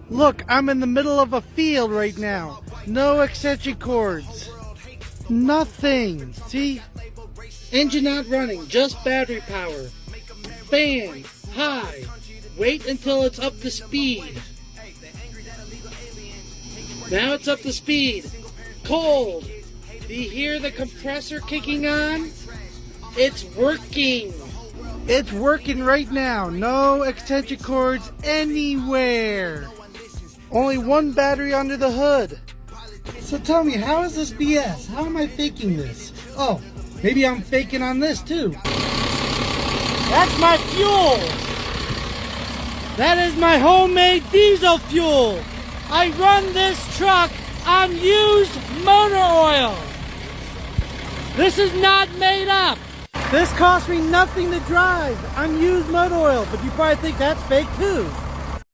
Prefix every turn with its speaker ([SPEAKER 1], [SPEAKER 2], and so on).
[SPEAKER 1] Look, I'm in the middle of a field right now. No extension cords. Nothing. See? Engine not running, just battery power. Fan, high. Wait until it's up to speed. Now it's up to speed. Cold. Do you hear the compressor kicking on? It's working. It's working right now. No extension cords anywhere. Only one battery under the hood. So tell me, how is this BS? How am I faking this? Oh, maybe I'm faking on this too. That's my fuel. That is my homemade diesel fuel. I run this truck on used motor oil. This is not made up. This cost me nothing to drive on used motor oil, but you probably think that's fake too.